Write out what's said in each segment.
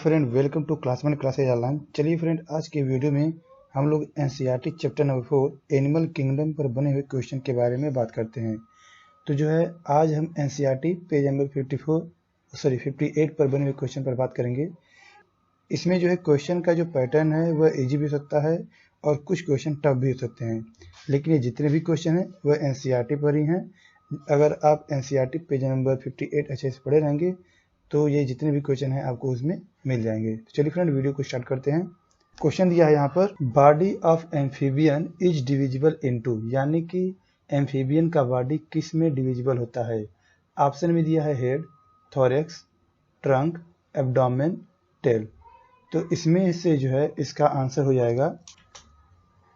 Friend, welcome to classmate classes online. चलिए friend, आज के वीडियो में हम लोग NCERT chapter number 4 animal kingdom पर बने हुए क्वेश्चन के बारे में बात करते हैं। तो जो है आज हम एनसीईआरटी पेज नंबर 58 पर बने हुए क्वेश्चन पर बात करेंगे। इसमें जो है क्वेश्चन का जो पैटर्न है वह इजी भी हो सकता है और कुछ क्वेश्चन टफ भी हो सकते हैं, लेकिन ये जितने भी क्वेश्चन हैं वह एनसीईआरटी पर ही हैं। अगर आप एनसीईआरटी पेज नंबर 58 अच्छे से पढ़े रहेंगे तो ये जितने भी क्वेश्चन हैं आपको उसमें मिल जाएंगे। तो चलिए फ्रेंड, वीडियो को स्टार्ट करते हैं। क्वेश्चन दिया है यहाँ पर, body of amphibian is divisible into, यानी कि एम्फीबियन का बॉडी किस में डिविजिबल होता है। ऑप्शन में दिया है head, thorax, trunk, abdomen, tail. तो इसमें से जो है इसका आंसर हो जाएगा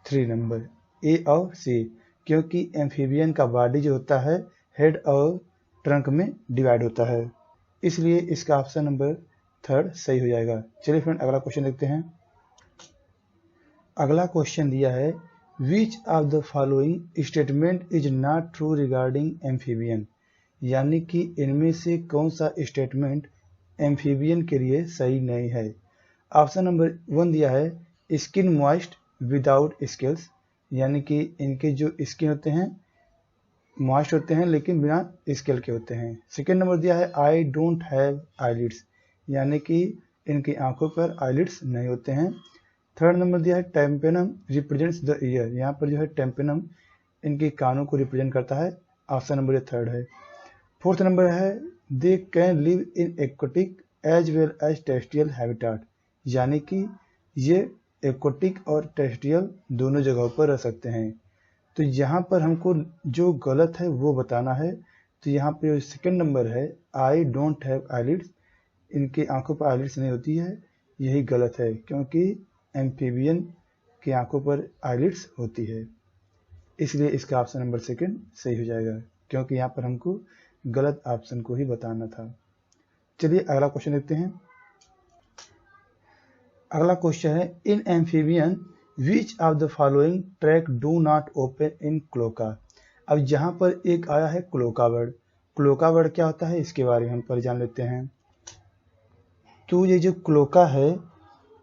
3 नंबर ए और सी, क्योंकि एम्फीबियन का बॉडी जो होता है हेड और ट्रंक में डिवाइड होता है, इसलिए इसका ऑप्शन नंबर 3 सही हो जाएगा। चलिए फ्रेंड, अगला क्वेश्चन देखते हैं। अगला क्वेश्चन दिया है, which of the following statement is not true regarding amphibian, यानी कि इनमें से कौन सा स्टेटमेंट एम्फीबियन के लिए सही नहीं है। ऑप्शन नंबर 1 दिया है, स्किन मॉइस्ट विदाउट स्केल्स, यानी कि इनके जो स्किन होते हैं मॉइस्ट होते हैं लेकिन बिना स्केल के होते हैं। सेकेंड नंबर दिया है, आई डोंट हैव आईलिड्स, यानी कि इनकी आंखों पर आईलिड्स नहीं होते हैं। थर्ड नंबर दिया है, टेम्पेनम रिप्रेजेंट्स द ईयर, यहाँ पर जो है टेम्पेनम इनके कानों को रिप्रेजेंट करता है। ऑप्शन नंबर 3 है। फोर्थ नंबर है, they can live in aquatic as well as terrestrial habitat, यानी कि ये एक्वेटिक और टेरेस्ट्रियल दोनों जगहों पर रह सकते हैं। तो यहाँ पर हमको जो गलत है वो बताना है। तो यहाँ पे जो सेकेंड नंबर है, आई डोंट हैव आईलिड्स, इनकी आंखों पर आईलिड्स नहीं होती है, यही गलत है, क्योंकि एम्फीबियन की आंखों पर आईलिड्स होती है, इसलिए इसका ऑप्शन नंबर 2 सही हो जाएगा, क्योंकि यहाँ पर हमको गलत ऑप्शन को ही बताना था। चलिए अगला क्वेश्चन देखते हैं। अगला क्वेश्चन है, in amphibian which of the following track do not open in cloaca. अब यहाँ पर एक आया है क्लोका वर्ड। क्लोका वर्ड क्या होता है इसके बारे में हम पर जान लेते हैं। तो ये जो क्लोका है,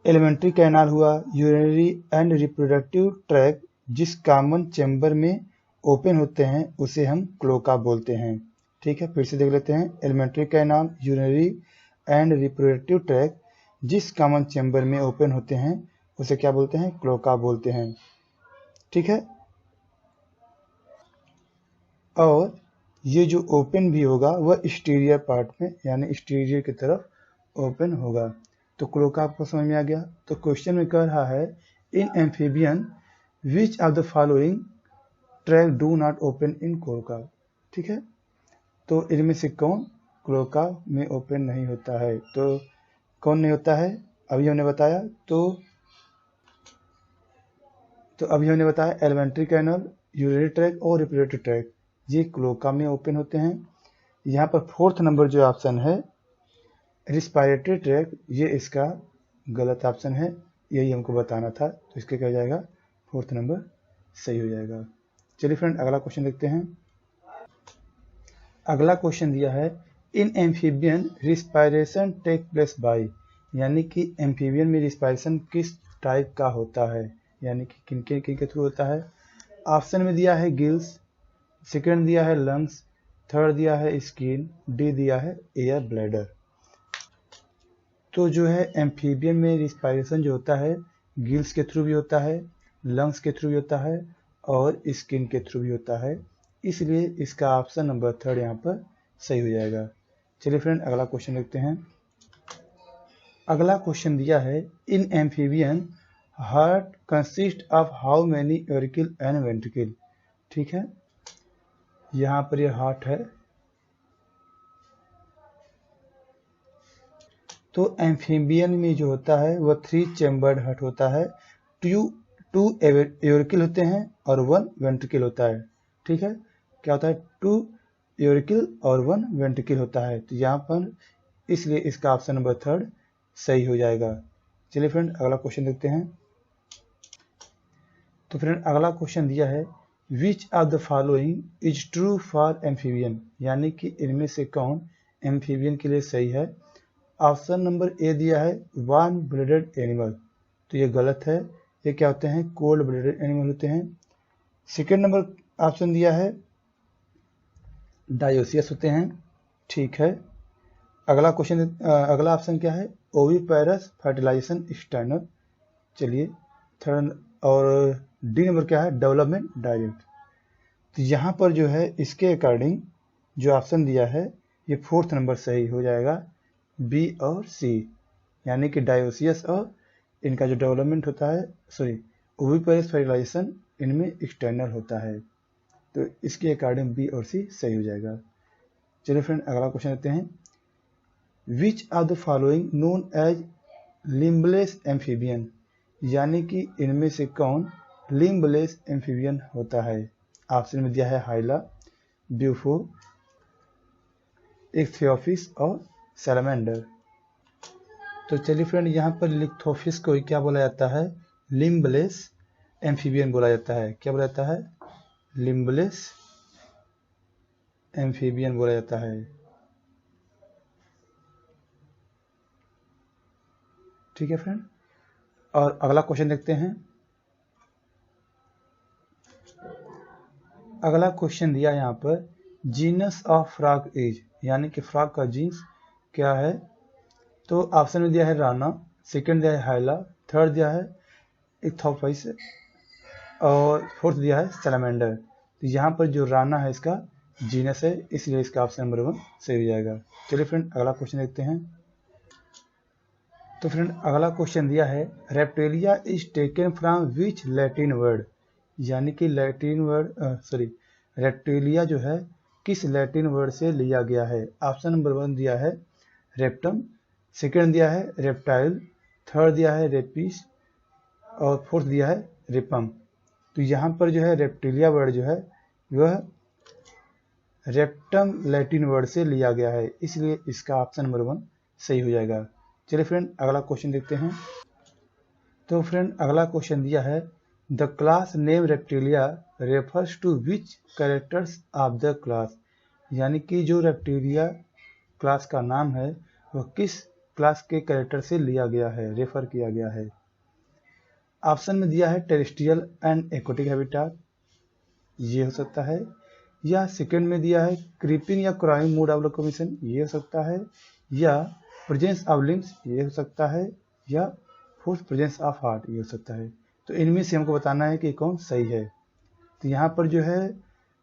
एलिमेंट्री कैनाल हुआ, यूरिनरी एंड रिप्रोडक्टिव ट्रैक जिस कॉमन चैम्बर में ओपन होते हैं उसे हम क्लोका बोलते हैं। ठीक है, फिर से देख लेते हैं। Alimentary canal, urinary and reproductive tract जिस कॉमन चैम्बर में ओपन होते हैं उसे क्या बोलते हैं, क्लोका बोलते हैं। ठीक है, और ये जो ओपन भी होगा वह एक्सटीरियर पार्ट में, यानी एक्सटीरियर की तरफ ओपन होगा। तो क्लोका आपको समझ में आ गया। तो क्वेश्चन में कह रहा है, in amphibian which of the following track do not open in cloaca. ठीक है, तो इनमें से कौन क्लोका में ओपन नहीं होता है। तो कौन नहीं होता है, अभी हमने बताया। तो अभी हमने बताया एलिमेंट्री कैनल, यूरिनरी ट्रैक और रिप्रोडक्टिव ट्रैक ये क्लोका में ओपन होते हैं। यहाँ पर फोर्थ नंबर जो ऑप्शन है रिस्पायरेटरी ट्रैक, ये इसका गलत ऑप्शन है, यही हमको बताना था। तो इसके क्या हो जाएगा, फोर्थ नंबर सही हो जाएगा। चलिए फ्रेंड, अगला क्वेश्चन देखते हैं। अगला क्वेश्चन दिया है, in amphibian respiration take place by, यानी कि एम्फीबियन में रिस्पायरेशन किस टाइप का होता है, यानी कि किन के थ्रू होता है। ऑप्शन में दिया है गिल्स, सेकंड दिया है लंग्स, थर्ड दिया है स्किन, डी दिया है एयर ब्लैडर। तो जो है एम्फीबियन में रिस्पायरेशन जो होता है गिल्स के थ्रू भी होता है, लंग्स के थ्रू भी होता है और स्किन के थ्रू भी होता है, इसलिए इसका ऑप्शन नंबर 3 यहाँ पर सही हो जाएगा। चलिए फ्रेंड, अगला क्वेश्चन देखते हैं। अगला क्वेश्चन दिया है, in amphibian heart consist of how many auricle and ventricle. ठीक है, यहाँ पर यह हार्ट है। तो एम्फीबियन में जो होता है वह 3 चैम्बर्ड हार्ट होता है। 2 यूरिकल होते हैं और 1 वेंट्रिकल होता है। ठीक है, क्या होता है, 2 यूरिकल और 1 वेंट्रिकल होता है। तो यहाँ पर इसलिए इसका ऑप्शन नंबर 3 सही हो जाएगा। चलिए फ्रेंड, अगला क्वेश्चन देखते हैं। तो फ्रेंड, अगला क्वेश्चन दिया है, which of the following is true for amphibian, यानी कि इनमें से कौन एम्फीबियन के लिए सही है। ऑप्शन नंबर ए दिया है वार्म ब्लडेड एनिमल, तो ये गलत है। ये क्या होते हैं? कोल्ड ब्लडेड एनिमल होते हैं। सेकेंड नंबर ऑप्शन दिया है डायोसियस होते हैं, ठीक है। अगला क्वेश्चन, अगला ऑप्शन क्या है? Oviparous fertilisation external. चलिए थर्ड, और डी नंबर क्या है? Development direct. तो यहाँ पर जो है इसके अकॉर्डिंग जो ऑप्शन दिया है ये फोर्थ नंबर सही हो जाएगा, बी और सी, यानी कि डायोसियस और इनका जो डेवलपमेंट होता है, सॉरी ओविपेरस फर्टिलाइजेशन इनमें एक्सटर्नल होता है, तो इसके अकॉर्डिंग बी और सी सही हो जाएगा। चलिए फ्रेंड अगला क्वेश्चन लेते हैं। Which of the following known as limbless amphibian, यानी कि इनमें से कौन लिम्बलेस एम्फीबियन होता है? ऑप्शन में दिया है हाइला, ब्यूफो, इक्थियोफिस और सैलमेंडर। तो चलिए फ्रेंड यहाँ पर लिक्थोफिस को क्या बोला जाता है? लिम्बलेस एम्फीबियन बोला जाता है। क्या बोला जाता है? लिम्बलेस एम्फीबियन बोला जाता है, ठीक है फ्रेंड। और अगला क्वेश्चन देखते हैं। अगला क्वेश्चन दिया यहाँ पर जीनस ऑफ फ्रॉग इज, यानी कि फ्रॉग का जीन्स क्या है? तो ऑप्शन में दिया है राना, सेकंड दिया है हाइला, थर्ड दिया है इक्थोफिस और फोर्थ दिया है सैलमेंडर। तो यहाँ पर जो राना है इसका जीनस है, इसलिए इसका ऑप्शन नंबर 1 सही हो जाएगा। चलिए फ्रेंड अगला क्वेश्चन देखते हैं। तो फ्रेंड अगला क्वेश्चन दिया है reptilia is taken from which Latin word, यानी कि लैटिन वर्ड रेप्टिलिया जो है किस लैटिन वर्ड से लिया गया है? ऑप्शन नंबर 1 दिया है रेप्टम, सेकंड दिया है रेप्टाइल, थर्ड दिया है रेपिस और फोर्थ दिया है रिपम। तो यहाँ पर जो है रेप्टिलिया वर्ड जो है वह रेप्टम लैटिन वर्ड से लिया गया है, इसलिए इसका ऑप्शन नंबर 1 सही हो जाएगा। चलिए फ्रेंड अगला क्वेश्चन देखते हैं। तो फ्रेंड अगला क्वेश्चन दिया है the class name Reptilia refers to which characters of the class, यानी कि जो रेप्टिलिया क्लास का नाम है वह किस क्लास के कैरेक्टर से लिया गया है, रेफर किया गया है? ऑप्शन में दिया है टेरेस्ट्रियल एंड एक्वाटिक हैबिटाट, ये हो सकता है, या सेकंड में दिया है क्रीपिंग या क्राइंग मोड ऑफ लोकोमोशन, ये हो सकता है, या प्रेजेंस ऑफ लिम्स, ये हो सकता है, या फोर्थ प्रेजेंस ऑफ हार्ट, ये हो सकता है। तो इनमें से हमको बताना है कि कौन सही है। तो यहाँ पर जो है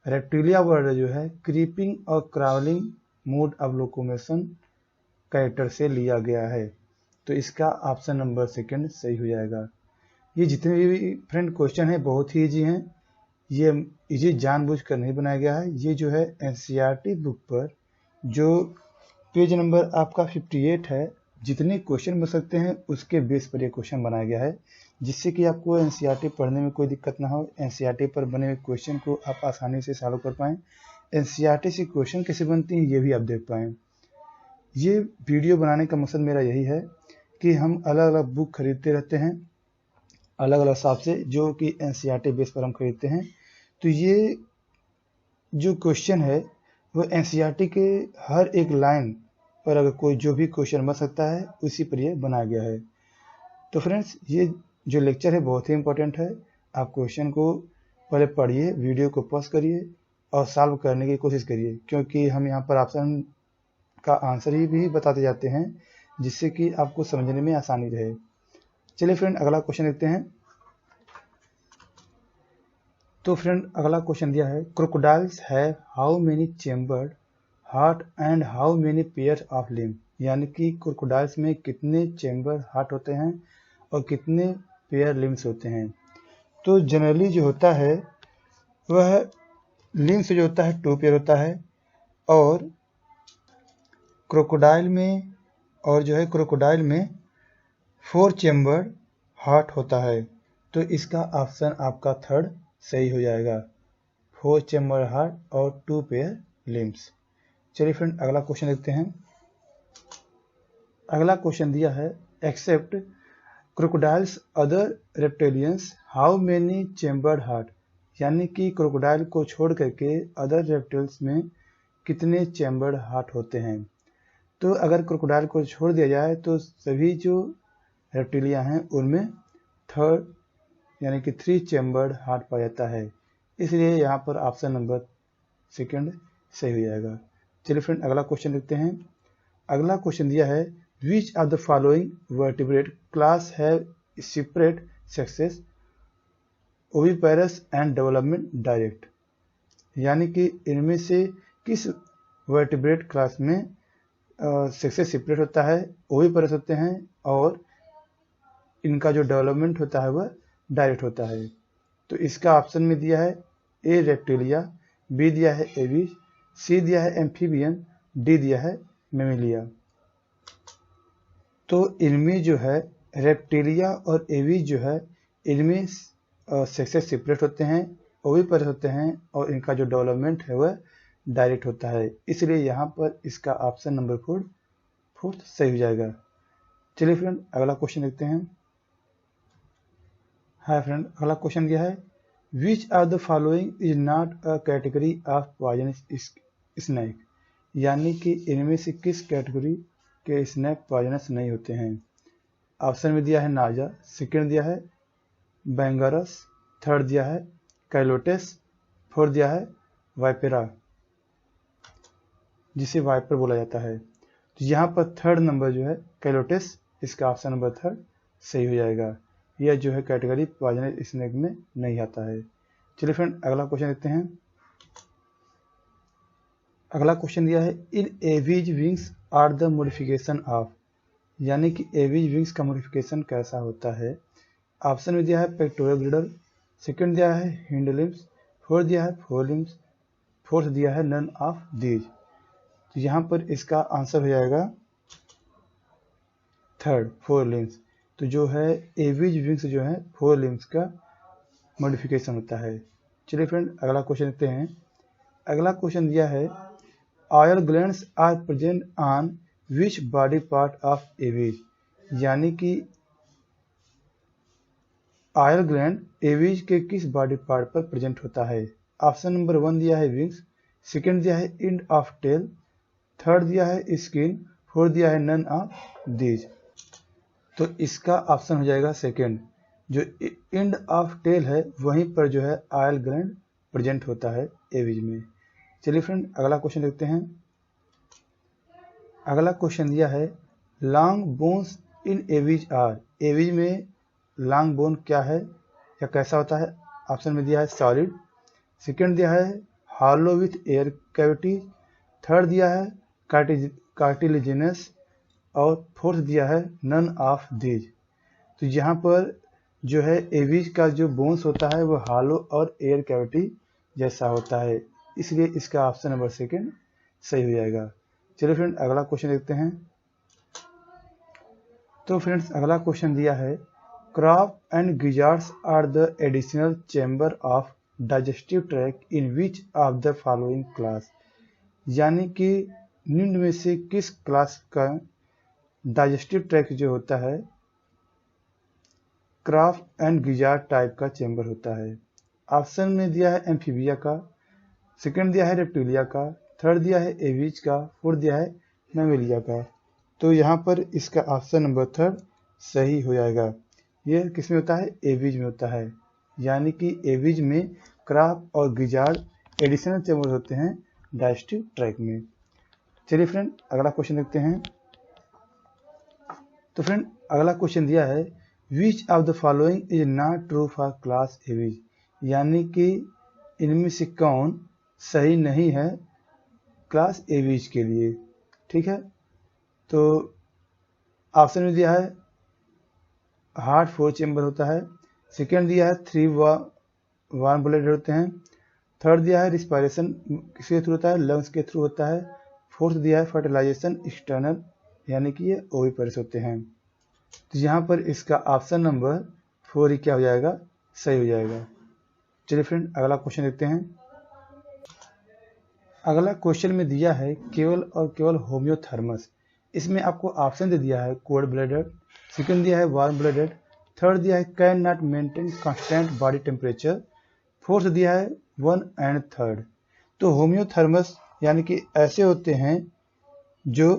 रेप्टिलिया वर्ड जो है क्रीपिंग और क्रावलिंग मोड ऑफ लोकोमोशन कैरेक्टर से लिया गया है, तो इसका ऑप्शन नंबर 2 सही हो जाएगा। ये जितने भी फ्रेंड क्वेश्चन है बहुत ही ईजी हैं, ये इजी जानबूझकर नहीं बनाया गया है। ये जो है एनसीईआरटी बुक पर जो पेज नंबर आपका 58 है, जितने क्वेश्चन बन सकते हैं उसके बेस पर ये क्वेश्चन बनाया गया है, जिससे कि आपको एनसीईआरटी पढ़ने में कोई दिक्कत ना हो। एनसीईआरटी पर बने हुए क्वेश्चन को आप आसानी से सॉल्व कर पाएँ, एनसीईआरटी से क्वेश्चन कैसे बनती हैं ये भी आप देख पाएँ। ये वीडियो बनाने का मकसद मेरा यही है कि हम अलग अलग बुक खरीदते रहते हैं, अलग अलग हिसाब से, जो कि एनसीईआरटी बेस पर हम खरीदते हैं। तो ये जो क्वेश्चन है वो एनसीईआरटी के हर एक लाइन पर अगर कोई जो भी क्वेश्चन बन सकता है उसी पर ये बनाया गया है। तो फ्रेंड्स ये जो लेक्चर है बहुत ही इंपॉर्टेंट है, आप क्वेश्चन को पहले पढ़िए, वीडियो को पॉज करिए और सॉल्व करने की कोशिश करिए, क्योंकि हम यहाँ पर ऑप्शन का आंसर ही भी बताते जाते हैं, जिससे कि आपको समझने में आसानी रहे। चलिए फ्रेंड अगला क्वेश्चन देखते हैं। तो फ्रेंड अगला क्वेश्चन दिया है crocodiles have how many chambered heart and how many pair of limb, यानी कि क्रोकोडाइल्स में कितने चेम्बर हार्ट होते हैं और कितने पेयर लिम्स होते हैं। तो जनरली जो होता है वह लिम्स जो होता है 2 पेयर होता है, और क्रोकोडाइल में 4 चेम्बर हार्ट होता है, तो इसका ऑप्शन आपका थर्ड सही हो जाएगा, 4 चेम्बर हार्ट और 2 पेयर लिम्स। चलिए फ्रेंड अगला क्वेश्चन देखते हैं। अगला क्वेश्चन दिया है except crocodiles other reptilians how many chambered heart, यानी कि क्रोकोडाइल को छोड़ करके अदर रेप्टिल्स में कितने चेम्बर्ड हार्ट होते हैं। तो अगर क्रोकोडाइल को छोड़ दिया जाए तो सभी जो रेप्टिलिया हैं उनमें थर्ड यानी कि 3 चैम्बर्ड हार्ट पाया जाता है, इसलिए यहाँ पर ऑप्शन नंबर सेकंड सही हो जाएगा। चलिए फ्रेंड अगला क्वेश्चन देखते हैं। अगला क्वेश्चन दिया है which of the following vertebrate class have separate sexes oviparous and development direct, यानी कि इनमें से किस वर्टिब्रेट क्लास में सेक्सेस सेपरेट होता है, ओविपेरस होते हैं और इनका जो डेवलपमेंट होता है वह डायरेक्ट होता है। तो इसका ऑप्शन में दिया है ए रेप्टिलिया, बी दिया है एविज, सी दिया है एम्फीबियन, डी दिया है मेमेलिया। तो इनमें जो है रेप्टिलिया और एविज जो है इनमें सेक्सेस सेपरेट होते हैं, ओविपेरस होते हैं और इनका जो डेवलपमेंट है वह डायरेक्ट होता है, इसलिए यहाँ पर इसका ऑप्शन नंबर फोर्थ सही हो जाएगा। चलिए फ्रेंड अगला क्वेश्चन देखते हैं। हाय फ्रेंड अगला क्वेश्चन क्या है which of the following is not a category of poisonous snake, यानी कि इनमें से किस कैटेगरी के स्नैक पॉइजनस नहीं होते हैं। ऑप्शन में दिया है नाजा, सेकंड दिया है बैंगरस, थर्ड दिया है कैलोटेस, फोर्थ दिया है वाइपेरा जिसे वाइपर बोला जाता है। तो यहाँ पर थर्ड नंबर जो है कैलोटेस, इसका ऑप्शन नंबर थर्ड सही हो जाएगा। यह जो है कैटेगरी पॉइजनस स्नैक में नहीं आता है। चलिए फ्रेंड अगला क्वेश्चन देखते हैं। अगला क्वेश्चन दिया है in aves wings are the modification of, यानी कि एविज विंग्स का मॉडिफिकेशन कैसा होता है। ऑप्शन में दिया है पेक्टोरल ग्रिडल, सेकंड दिया है हिंड लिम्स, फोर्थ दिया है फोर लिम्स, फोर्थ दिया है नन ऑफ दीज। तो यहाँ पर इसका आंसर हो जाएगा थर्ड फोर लिम्स। तो जो है एविज विंग्स जो है फोर लिम्स का मॉडिफिकेशन होता है। चलिए फ्रेंड अगला क्वेश्चन देखते हैं। अगला क्वेश्चन दिया है oil glands are present on which body part of aves, यानी कि ऑयल ग्लैंड एविज के किस बॉडी पार्ट पर प्रेजेंट होता है। ऑप्शन नंबर 1 दिया है विंग्स, सेकंड दिया है एंड ऑफ टेल, थर्ड दिया है स्किन, फोर्थ दिया है नन ऑफ दीज। तो इसका ऑप्शन हो जाएगा सेकंड, जो एंड ऑफ टेल है वहीं पर जो है ऑयल ग्लैंड प्रेजेंट होता है एविज में। चलिए फ्रेंड अगला क्वेश्चन देखते हैं। अगला क्वेश्चन दिया है long bones in aves are, aves में लॉन्ग बोन क्या है या कैसा होता है। ऑप्शन में दिया है सॉलिड, सेकंड दिया है hollow with air cavity, third दिया है कार्टिलेजिनस और फोर्थ दिया है नन ऑफ दीज। तो यहाँ पर जो है एविज का जो बोन्स होता है वो हॉलो और एयर कैविटी जैसा होता है, इसलिए इसका ऑप्शन नंबर सेकंड सही हो जाएगा। चलिए फ्रेंड अगला क्वेश्चन देखते हैं। तो फ्रेंड्स अगला क्वेश्चन दिया है crop and gizzards are the additional chamber of digestive tract in which of the following class, यानी कि निम्न में से किस क्लास का डाइजेस्टिव ट्रैक्ट जो होता है क्राफ्ट एंड गिजार्ड टाइप का चैम्बर होता है। ऑप्शन में दिया है एम्फीबिया का, सेकंड दिया है रेप्टिलिया का, थर्ड दिया है एविज का, फोर्थ दिया है मैमेलिया का। तो यहाँ पर इसका ऑप्शन नंबर थर्ड सही हो जाएगा। यह किस में होता है एविज में होता है, यानी कि एविज में क्राफ्ट और गिजार्ड एडिशनल चैम्बर होते हैं डाइजेस्टिव ट्रैक्ट में। चलिए फ्रेंड अगला क्वेश्चन देखते हैं। तो फ्रेंड अगला क्वेश्चन दिया है which of the following is not true for class aves, यानी कि इनमें से कौन सही नहीं है क्लास एविज के लिए। ठीक है, तो ऑप्शन में दिया है हार्ट 4 चैम्बर होता है, सेकेंड दिया है 3 वार्म ब्लड होते हैं, थर्ड दिया है रिस्पायरेशन किसके थ्रू होता है लंग्स के थ्रू होता है, फोर्थ दिया है फर्टिलाइजेशन एक्सटर्नल यानी कि ये ओविपेरस होते हैं। तो यहाँ पर इसका ऑप्शन नंबर 4 ही क्या हो जाएगा सही हो जाएगा। चलिए फ्रेंड अगला क्वेश्चन देखते हैं। अगला क्वेश्चन में दिया है केवल और केवल होम्योथर्मस, इसमें आपको ऑप्शन दे दिया है कोल्ड ब्लडेड, सेकंड दिया है वार्म ब्लडेड, थर्ड दिया है can not maintain constant body temperature, fourth दिया है 1 एंड थर्ड। तो होम्योथर्मस यानी कि ऐसे होते हैं जो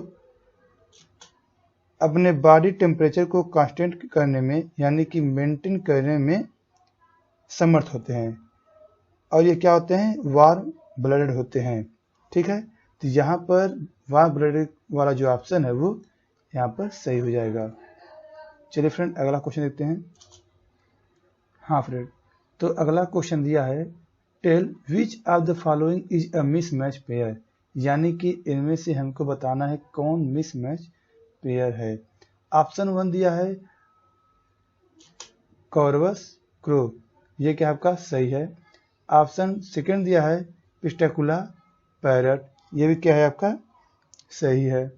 अपने बॉडी टेम्परेचर को कांस्टेंट करने में यानी कि मेंटेन करने में समर्थ होते हैं, और ये क्या होते हैं, वार्म ब्लडेड होते हैं। ठीक है, तो यहाँ पर वार्म ब्लडेड वाला जो ऑप्शन है वो यहाँ पर सही हो जाएगा। चलिए फ्रेंड अगला क्वेश्चन देखते हैं। हाँ फ्रेंड, तो अगला क्वेश्चन दिया है tell which of the following is a mismatch pair, यानी कि इनमें से हमको बताना है कौन मिसमैच पेयर है। ऑप्शन 1 दिया है कॉर्वस क्रो, ये क्या आपका सही है। ऑप्शन 2 दिया है पिस्टेकुला पैरट, ये भी क्या है आपका सही है।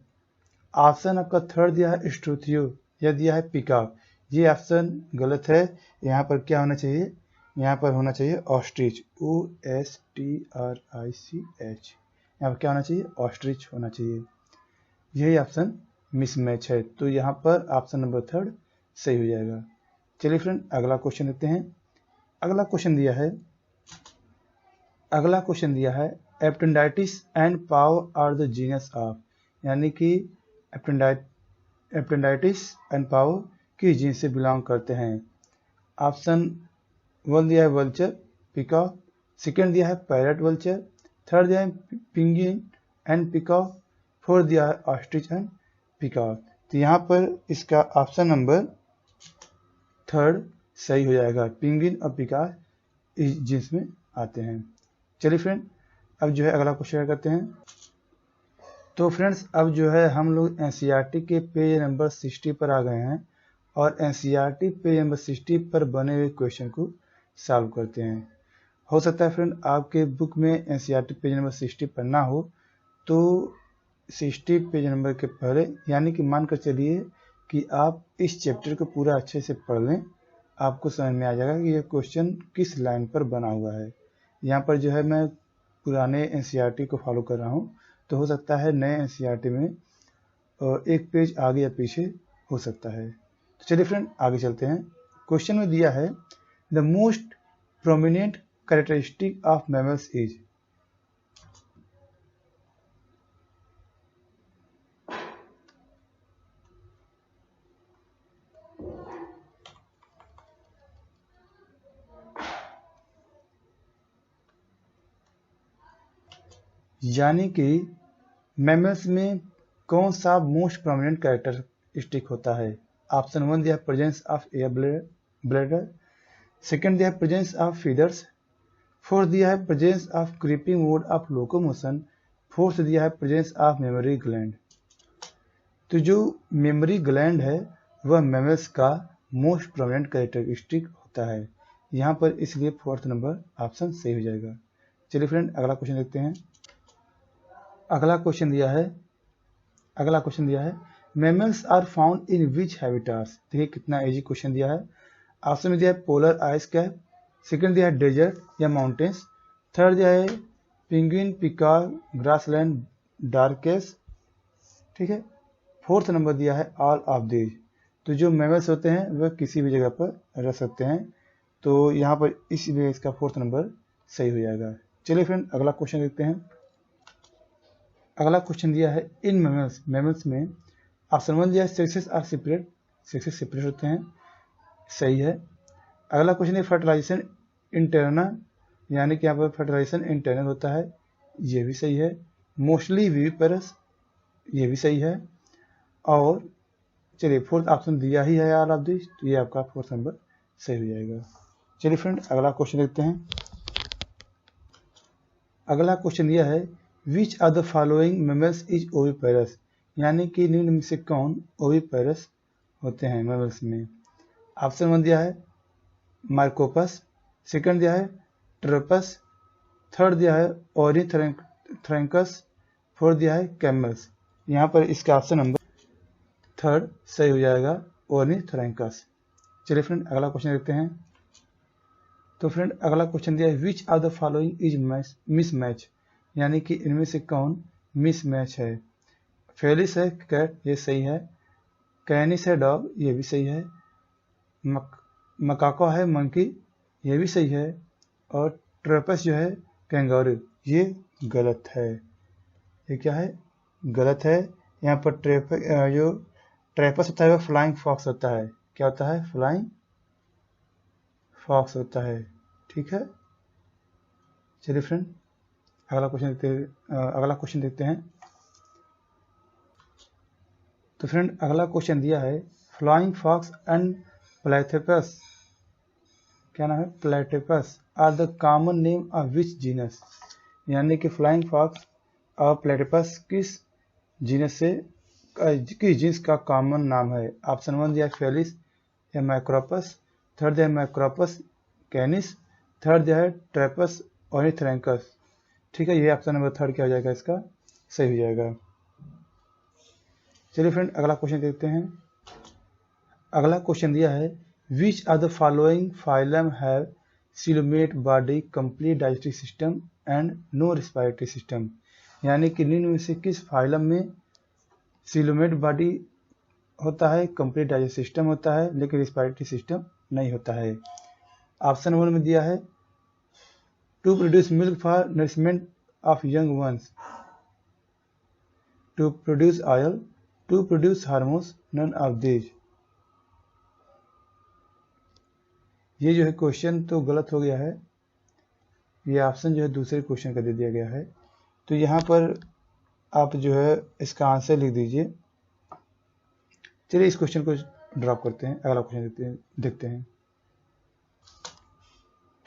ऑप्शन आपका 3 दिया है स्ट्रूथियो, यह दिया है पिकॉक, ये ऑप्शन गलत है। यहाँ पर क्या होना चाहिए, यहाँ पर होना चाहिए ऑस्ट्रिच, OSTRICH, यहाँ पर क्या होना चाहिए, ऑस्ट्रिच होना चाहिए। यही ऑप्शन मिसमैच है, तो यहाँ पर ऑप्शन नंबर 3 सही हो जाएगा। चलिए फ्रेंड अगला क्वेश्चन देखते हैं। अगला क्वेश्चन दिया है appendicitis and pavo are the genus of, यानी कि एपेंडाइटिस एंड पाव किस जीनस से बिलोंग करते हैं। ऑप्शन 1 दिया है वल्चर पिकॉक, 2 दिया है पैरट वल्चर, 3 दिया है पिंगिन एंड पिकॉक, 4 दिया है ऑस्ट्रिच एंड पिकॉक। तो यहाँ पर इसका ऑप्शन नंबर 3 सही हो जाएगा, पिंगिन और पिकॉक इस जींस में आते हैं। चलिए फ्रेंड अब जो है अगला क्वेश्चन करते हैं। तो फ्रेंड्स अब जो है हम लोग एनसीईआरटी के पेज नंबर 60 पर आ गए हैं, और एनसीईआरटी पेज नंबर 60 पर बने हुए क्वेश्चन को सॉल्व करते हैं। हो सकता है फ्रेंड आपके बुक में एनसीईआरटी पेज नंबर 60 पर ना हो, तो 60 पेज नंबर के पहले यानी कि मान कर चलिए कि आप इस चैप्टर को पूरा अच्छे से पढ़ लें, आपको समझ में आ जाएगा कि यह क्वेश्चन किस लाइन पर बना हुआ है। यहाँ पर जो है मैं पुराने एनसीईआरटी को फॉलो कर रहा हूँ, तो हो सकता है नए एनसीईआरटी में एक पेज आगे या पीछे हो सकता है। तो चलिए फ्रेंड आगे चलते हैं। क्वेश्चन में दिया है the most prominent characteristic of mammals is, यानी कि मैमल्स में कौन सा मोस्ट प्रोमिनेंट कैरेक्टरिस्टिक होता है। ऑप्शन 1 दिया प्रेजेंस ऑफ एयर ब्लैडर, 2 दिया प्रेजेंस ऑफ फीदर्स, 4 दिया है presence of creeping mode of locomotion, 4th दिया है प्रेजेंस ऑफ मेमोरी ग्लैंड। तो जो मेमोरी ग्लैंड है वह मैमल्स का मोस्ट प्रोमिनेंट कैरेक्टरिस्टिक होता है यहाँ पर, इसलिए 4th नंबर ऑप्शन सही हो जाएगा। चलिए फ्रेंड अगला क्वेश्चन देखते हैं। अगला क्वेश्चन दिया है mammals are found in which habitats. देखिए कितना इजी क्वेश्चन दिया है। ऑप्शन में दिया है पोलर आइस कैप, 2 दिया है डेजर्ट या माउंटेन्स, 3 दिया है पेंगुइन पिकॉक ग्रासलैंड डार्केस, ठीक है, 4th नंबर दिया है ऑल ऑफ दीज। तो जो मैमल्स होते हैं वह किसी भी जगह पर रह सकते हैं, तो यहाँ पर इसलिए इसका 4th नंबर सही हो जाएगा। चलिए फ्रेंड अगला क्वेश्चन देखते हैं। अगला क्वेश्चन दिया है इन मैमल्स में ऑप्शन 1 दिया है sexes are separate, sexes separate होते हैं, सही है। अगला क्वेश्चन है फर्टिलाइजेशन इंटरनल, यानी कि यहाँ पर फर्टिलाइजेशन इंटरनल होता है, ये भी सही है। मोस्टली विविपेरस, ये भी सही है। और चलिए 4th ऑप्शन दिया ही है ऑल ऑफ दिस, तो ये आपका 4th नंबर सही हो जाएगा। चलिए फ्रेंड अगला क्वेश्चन देखते हैं। अगला क्वेश्चन दिया है which of the following mammals is oviparous, यानी कि निम्न में से कौन ओविपेरस होते हैं मैमल्स में। ऑप्शन 1 दिया है मार्कोपस, 2 दिया है ट्रोपस, 3rd दिया है ओरिथ्रैंकस, 4th दिया है कैमल्स। यहाँ पर इसका ऑप्शन नंबर 3rd सही हो जाएगा, ओरिथ्रैंकस। चलिए फ्रेंड अगला क्वेश्चन देखते हैं। तो फ्रेंड अगला क्वेश्चन दिया है which of the following is mismatch, यानी कि इनमें से कौन मिसमैच है। फेलिस है कैट, ये सही है। कैनिस है डॉग, ये भी सही है। मकाको है मंकी, ये भी सही है। और ट्रेपस जो है कैंगारू, ये गलत है। ये क्या है, गलत है। यहाँ पर ट्रैपस होता है वह फ्लाइंग फॉक्स होता है। क्या होता है? फ्लाइंग फॉक्स होता है। ठीक है, चलिए फ्रेंड अगला क्वेश्चन देखते हैं। तो फ्रेंड अगला क्वेश्चन दिया है फ्लाइंग फॉक्स एंड प्लेटिपस, क्या नाम है? Platypus are the common name of which genus, यानी कि फ्लाइंग फॉक्स और प्लेटिपस किस जीनस से किस जीन्स का कॉमन नाम है? ऑप्शन 1 दिया फेलिस या मैक्रोपस, थर्ड दिया मैक्रोपस कैनिस, थर्ड दिया है ट्रैपस ऑर्निथोरैंकस। ठीक है, ये ऑप्शन नंबर 3 क्या हो जाएगा? इसका सही हो जाएगा। चलिए फ्रेंड अगला क्वेश्चन देखते हैं। अगला क्वेश्चन दिया है which of the following phylum have coelomate body, complete digestive system and no respiratory system, यानी कि निम्न में से किस फाइलम में सीलोमेट बॉडी होता है, कंप्लीट डाइजेस्टिव सिस्टम होता है, लेकिन रेस्पिरेटरी सिस्टम नहीं होता है? ऑप्शन 1 में दिया है to produce milk for nourishment of young ones, to produce oil, to produce hormones, none of these. ये जो है क्वेश्चन तो गलत हो गया है, ये ऑप्शन जो है दूसरे क्वेश्चन का दे दिया गया है। तो यहाँ पर आप जो है इसका आंसर लिख दीजिए। चलिए इस क्वेश्चन को ड्रॉप करते हैं, अगला क्वेश्चन देखते हैं।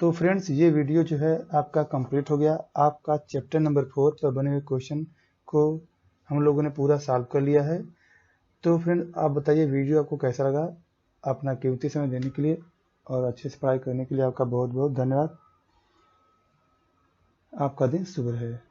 तो फ्रेंड्स ये वीडियो जो है आपका कंप्लीट हो गया। आपका चैप्टर नंबर 4 पर बने हुए क्वेश्चन को हम लोगों ने पूरा सॉल्व कर लिया है। तो फ्रेंड आप बताइए वीडियो आपको कैसा लगा। अपना कीमती समय देने के लिए और अच्छे से पढ़ाई करने के लिए आपका बहुत बहुत धन्यवाद। आपका दिन शुभ रहे।